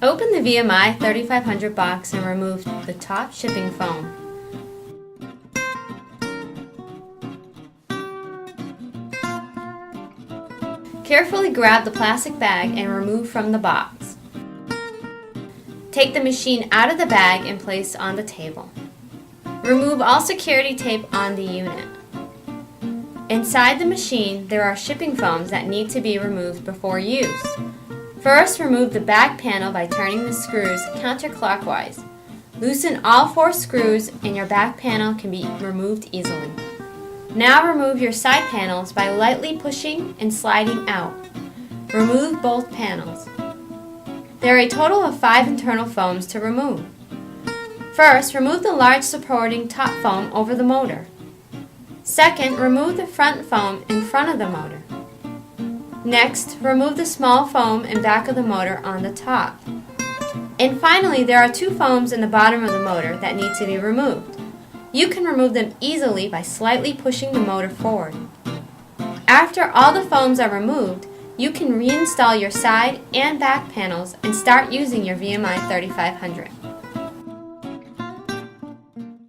Open the VMI 3500 box and remove the top shipping foam. Carefully grab the plastic bag and remove from the box. Take the machine out of the bag and place on the table. Remove all security tape on the unit. Inside the machine, there are shipping foams that need to be removed before use. First, remove the back panel by turning the screws counterclockwise. Loosen all 4 screws and your back panel can be removed easily. Now remove your side panels by lightly pushing and sliding out. Remove both panels. There are a total of 5 internal foams to remove. First, remove the large supporting top foam over the motor. Second, remove the front foam in front of the motor. Next, remove the small foam in back of the motor on the top. And finally, there are 2 foams in the bottom of the motor that need to be removed. You can remove them easily by slightly pushing the motor forward. After all the foams are removed, you can reinstall your side and back panels and start using your VMI 3500.